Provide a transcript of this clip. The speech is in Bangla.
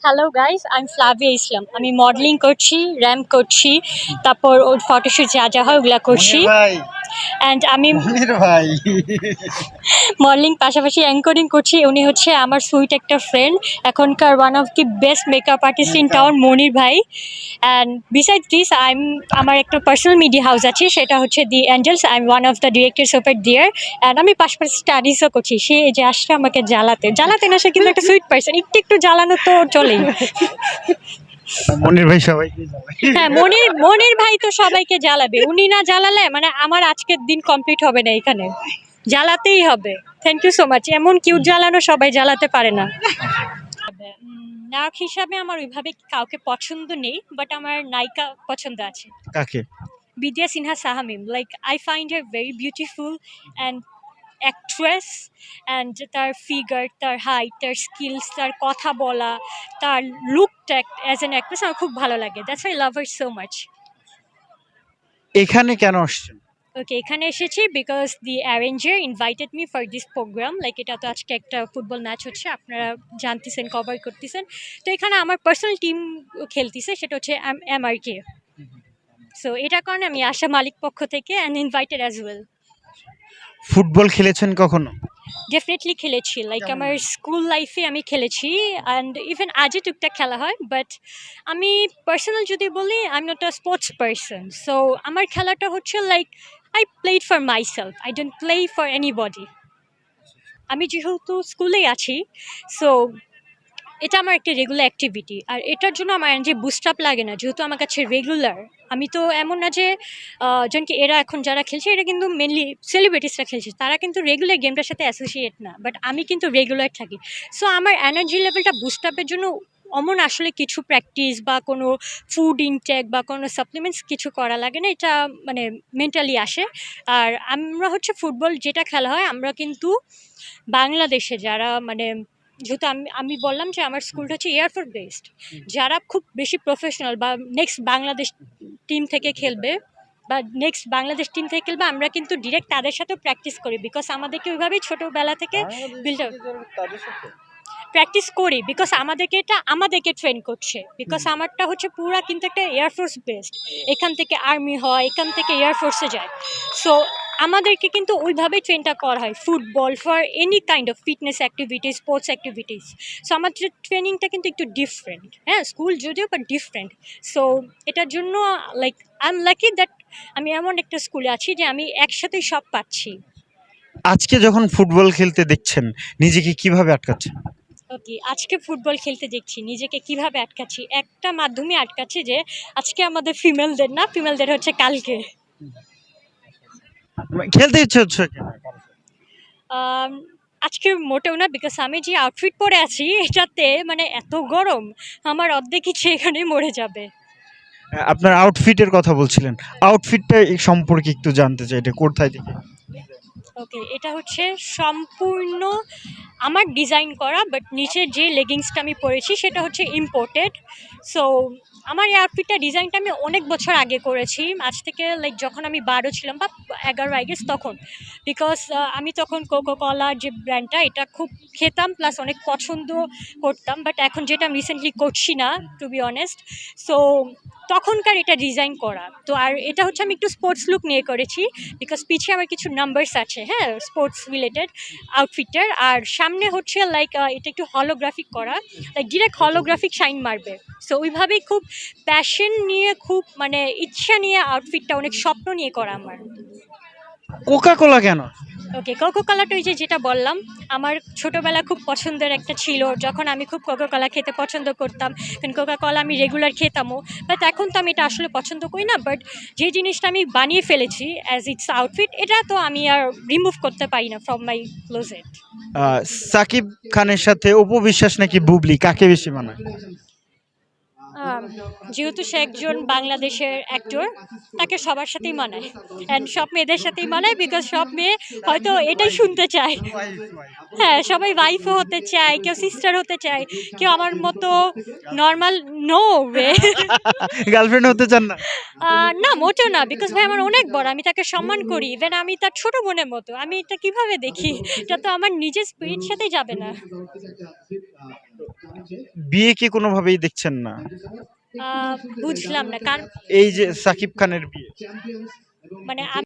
হ্যালো গাইস, আমি ফ্লাভিয়া ইসলাম। আমি মডেলিং করছি, র্যাম্প করছি, তারপর ওর ফটোশুট যা যা হয় ওগুলা করছি। মনির ভাই অ্যান্ড আমি মনির ভাই মডেলিং পাশাপাশি অ্যাঙ্করিং করছি। উনি হচ্ছে আমার সুইট একটা ফ্রেন্ড, এখনকার one of the best makeup artist in town, Monir ভাই। অ্যান্ড বিসাইড দিস আমার একটা পার্সোনাল মিডিয়া হাউস আছে, সেটা হচ্ছে the Angels. I am one of the directors of it there. And আমি পাশাপাশি স্টাডিজও করছি। সে যে আসছে আমাকে জ্বালাতে জ্বালাতে না, সে কিন্তু একটা সুইট পার্সন, একটু একটু জ্বালানো তো চলেই। মনির ভাই সবাইকে জানাই। হ্যাঁ, মনির মনির ভাই তো সবাইকে জ্বালাবে। উনি না জ্বালালে মানে আমার আজকের দিন কমপ্লিট হবে না এখানে। জ্বালাতেই হবে। Thank you so much. এমন কিউট জ্বালানো সবাই জ্বালাতে পারে না। নায়ক হিসাবে আমার ওইভাবে কাউকে পছন্দ নেই, বাট আমার নায়িকা পছন্দ আছে। কাকে? বিদ্যা সিনহা সাহামিম। Like I find her very beautiful and actress. And তার ফিগার, তার হাইট, তার স্কিলস, তার কথা বলা, তার লুকটা অ্যাজ অ্যান অ্যাক্ট্রেস আমার খুব ভালো লাগে। That's I love her so much. এখানে কেন আসছেন? ওকে, এখানে এসেছি because the arranger invited me for this programme. Like এটা তো আজকে একটা ফুটবল ম্যাচ হচ্ছে, আপনারা জানতেছেন, কভার করতেছেন। তো এখানে আমার পার্সোনাল টিম খেলতেছে, সেটা হচ্ছে MRK। সো এটার কারণে আমি আশা মালিক পক্ষ থেকে and invited as well. Football খেলেছেন কখনো? ডেফিনেটলি খেলেছি। লাইক কেমন আমার স্কুল লাইফে আমি খেলেছি, অ্যান্ড ইভেন আজও টুকটাক খেলা হয়। বাট আমি পার্সোনাল যদি বলি, I am not a sports person. So আমার খেলাটা হচ্ছে like I played for my self, I don't play for anybody. আমি যেহেতু স্কুলেই আছি, সো এটা আমার একটা রেগুলার অ্যাক্টিভিটি। আর এটার জন্য আমার যে বুস্ট আপ লাগে না, যেহেতু আমার কাছে রেগুলার। আমি তো এমন না যে যেমন কি এরা এখন যারা খেলছে, এটা কিন্তু মেনলি সেলিব্রিটিসরা খেলছে, তারা কিন্তু রেগুলার গেমটার সাথে অ্যাসোসিয়েট না, বাট আমি কিন্তু রেগুলার থাকি। সো আমার এনার্জি লেভেলটা বুস্ট আপের জন্য অমন আসলে কিছু প্র্যাকটিস বা কোনো ফুড ইনটেক বা কোনো সাপ্লিমেন্টস কিছু করা লাগে না। এটা মানে মেন্টালি আসে। আর আমরা হচ্ছে ফুটবল যেটা খেলা হয়, আমরা কিন্তু বাংলাদেশে যারা মানে, যেহেতু আমি আমি বললাম যে আমার স্কুলটা হচ্ছে এয়ারফোর্স বেসড, যারা খুব বেশি প্রফেশনাল বা নেক্সট বাংলাদেশ টিম থেকে খেলবে বা নেক্সট বাংলাদেশ টিম থেকে খেলবে, আমরা কিন্তু ডিরেক্ট তাদের সাথে প্র্যাকটিস করি। বিকজ আমাদেরকে ওইভাবেই ছোটোবেলা থেকে বিল্ড আপ প্র্যাকটিস করি, বিকজ আমাদেরকে এটা আমাদেরকে ট্রেন করছে। বিকজ আমারটা হচ্ছে পুরা কিন্তু একটা এয়ারফোর্স বেসড, এখান থেকে আর্মি হয়, এখান থেকে এয়ারফোর্সে যায়। সো আমাদেরকে কিন্তু ওইভাবেই ট্রেনটা করা হয়, football for any kind of fitness activities, sports activities. So আমাদের ট্রেনিংটা কিন্তু একটু ডিফারেন্ট, হ্যাঁ, স্কুল যদিও বাট ডিফারেন্ট। সো এটার জন্য like I am lucky that আমি এমন একটা স্কুলে আছি যে আমি একসাথেই সব পাচ্ছি। আজকে যখন ফুটবল খেলতে দেখছেন, নিজেকে কিভাবে আটকাচ্ছেন? ওকে, আজকে ফুটবল খেলতে দেখছি নিজেকে কিভাবে আটকাচ্ছি, একটা মাধ্যমে আটকাচ্ছি যে আজকে আমাদের ফিমেলদের না, ফিমেলদের হচ্ছে কালকে। খেলতে ইচ্ছে হচ্ছে কেন? আম, আজকে মোটেও না, বিকজ আমি যে আউটফিট পরে আছি এটাতে মানে এত গরম, আমার অর্ধেক ইচ্ছে এখানেই মরে যাবে। আপনার আউটফিটের কথা বলছিলেন। আউটফিটটা সম্পর্কে একটু জানতে চাই, এটা কোথায় থেকে? ওকে, এটা হচ্ছে সম্পূর্ণ আমার ডিজাইন করা, বাট নিচের যে লেগিংসটা আমি পরেছি সেটা হচ্ছে ইম্পোর্টেড। সো আমার এই আউটফিটটা ডিজাইনটা আমি অনেক বছর আগে করেছি, আজ থেকে লাইক যখন আমি 12 ছিলাম বা 11 আই গেস তখন। বিকজ আমি তখন কোকো কলার যে ব্র্যান্ডটা, এটা খুব খেতাম প্লাস অনেক পছন্দ করতাম, বাট এখন যেটা আমি রিসেন্টলি করছি না, টু বি অনেস্ট। সো তখনকার এটা ডিজাইন করা তো, আর এটা হচ্ছে আমি একটু স্পোর্টস লুক নিয়ে করেছি, বিকজ পিছিয়ে আমার কিছু নাম্বারস আছে, হ্যাঁ, স্পোর্টস রিলেটেড আউটফিটের। আর সামনে হচ্ছে লাইক এটা একটু হলোগ্রাফিক করা, লাইক ডিরেক্ট হলোগ্রাফিক শাইন মারবে। সো ওইভাবেই খুব প্যাশন নিয়ে, খুব মানে ইচ্ছা নিয়ে আউটফিটটা, অনেক স্বপ্ন নিয়ে করা আমার। কোকা কোলা কেন? ওকে, কোকো কলাটা ওই যে যেটা বললাম, আমার ছোটোবেলা খুব পছন্দের একটা ছিল, যখন আমি খুব কোকো কলা খেতে পছন্দ করতাম, কারণ কোকা কলা আমি রেগুলার খেতামও। বাট এখন তো আমি এটা আসলে পছন্দ করি না, বাট যে জিনিসটা আমি বানিয়ে ফেলেছি অ্যাজ ইটস আউটফিট, এটা তো আমি আর রিমুভ করতে পারি না ফ্রম মাই ক্লোজেট। সাকিব খানের সাথে অপু বিশ্বাস নাকি বুবলি, কাকে বেশি মানায়? আম, যেহেতু সে একজন বাংলাদেশের অ্যাক্টর, তাকে সবার সাথেই মানায়, অ্যান্ড সব মেয়েদের সাথেই মানায়, বিকজ সব মেয়ে হয়তো এটাই শুনতে চায়। হ্যাঁ, সবাই ওয়াইফও হতে চায়, কেউ সিস্টার হতে চায়, কেউ আমার মতো নর্মাল। No way. গার্লফ্রেন্ড হতে চান না? না, মোটেও না, বিকজ ভাই আমার অনেক বড়, আমি তাকে সম্মান করি, ইভেন আমি তার ছোট বোনের মতো। আমি এটা কিভাবে দেখি, এটা তো আমার নিজের স্পিরিট সাথে যাবে না। বিয়ে কি কোনোভাবেই দেখছেন না? বুঝলাম না কার এই যে সাকিব খানের বিয়ে। মানে